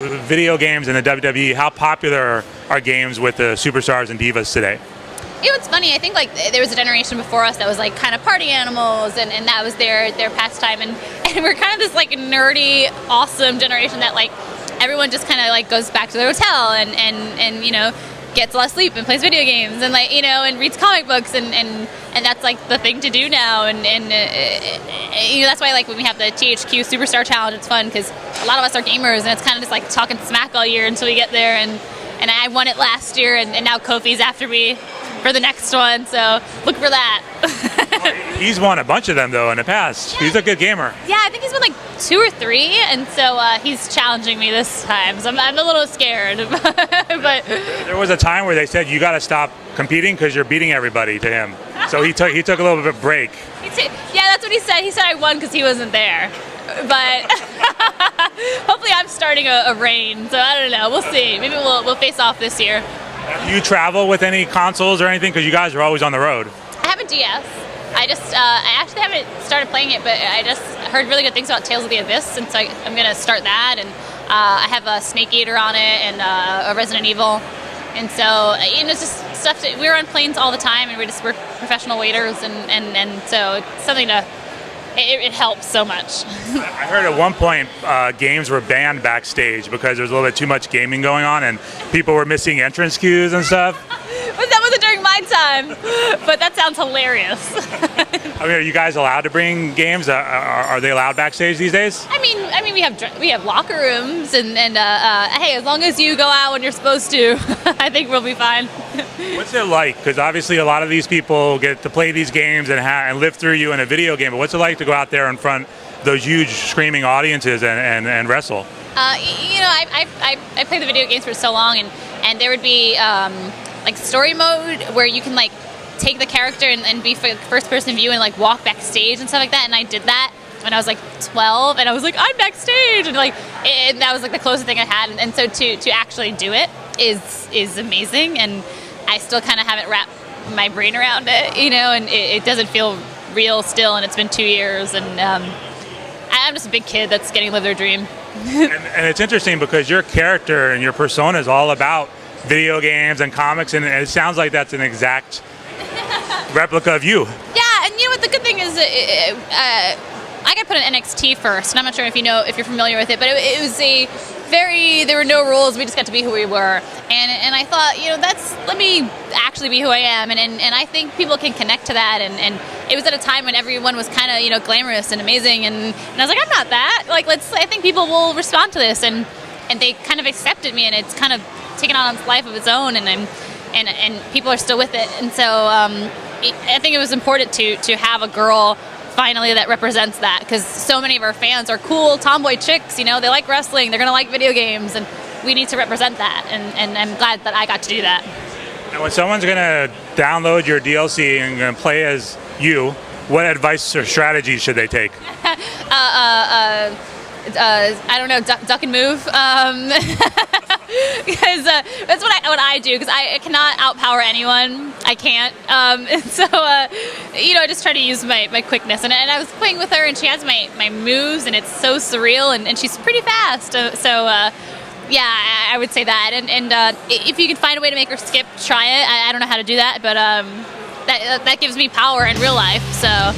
video games and the WWE, how popular are games with the superstars and divas today? You know, it's funny. I think like there was a generation before us that was like kind of party animals, and that was their pastime, and we're kind of this like nerdy, awesome generation that like everyone just kind of like goes back to their hotel and you know, gets a lot of sleep and plays video games and like, you know, and reads comic books and that's like the thing to do now, and you know, that's why like when we have the THQ Superstar Challenge, it's fun because a lot of us are gamers, and it's kind of just like talking smack all year until we get there, and I won it last year, and now Kofi's after me for the next one, so look for that. He's won a bunch of them though in the past. Yeah. He's a good gamer. Yeah, I think he's won like 2 or 3, and so he's challenging me this time, so I'm a little scared. But there was a time where they said you got to stop competing because you're beating everybody to him. So he took a little bit of a break. Yeah, that's what he said. He said I won because he wasn't there. But hopefully I'm starting a reign, so I don't know. We'll see. Maybe we'll face off this year. Do you travel with any consoles or anything? Because you guys are always on the road. I have a DS. I actually haven't started playing it, but I just heard really good things about Tales of the Abyss, and so I'm going to start that. And I have a Snake Eater on it and a Resident Evil. And so, you know, it's just stuff that we're on planes all the time, and we're professional waiters, and so it's something to. It helps so much. I heard at one point games were banned backstage because there was a little bit too much gaming going on and people were missing entrance queues and stuff. But that wasn't during my time. But that sounds hilarious. I mean, are you guys allowed to bring games? Are they allowed backstage these days? I mean, we have locker rooms, and hey, as long as you go out when you're supposed to, I think we'll be fine. What's it like? Because obviously a lot of these people get to play these games and live through you in a video game. But what's it like to go out there in front of those huge screaming audiences and wrestle? You know, I played the video games for so long, and there would be like story mode where you can like take the character and be first person view and like walk backstage and stuff like that. And I did that when I was like 12, and I was like, I'm backstage, and like that was like the closest thing I had. And so to actually do it is amazing, and I still kind of haven't wrapped my brain around it, you know, and it doesn't feel real still, and it's been 2 years, and I'm just a big kid that's getting to live their dream. and it's interesting because your character and your persona is all about video games and comics, and it sounds like that's an exact replica of you. Yeah, and you know what the good thing is, I got put in NXT first, and I'm not sure if you're familiar with it, but it was there were no rules, we just got to be who we were, and I thought, you know, let me actually be who I am, and I think people can connect to that, and it was at a time when everyone was kind of, you know, glamorous and amazing, and I was like, I'm not that, like, I think people will respond to this, and they kind of accepted me, and it's kind of taken on its life of its own, and people are still with it, and so I think it was important to have a girl finally that represents that, because so many of our fans are cool tomboy chicks, you know, they like wrestling, they're gonna like video games, and we need to represent that, and I'm glad that I got to do that. And when someone's gonna download your DLC and gonna play as you, what advice or strategies should they take? I don't know, duck and move, because that's what I do, because I cannot outpower anyone. I can't, and so you know, I just try to use my quickness, and I was playing with her, and she has my moves, and it's so surreal, and she's pretty fast, so yeah, I would say that, and if you can find a way to make her skip, try it. I don't know how to do that, but that gives me power in real life, so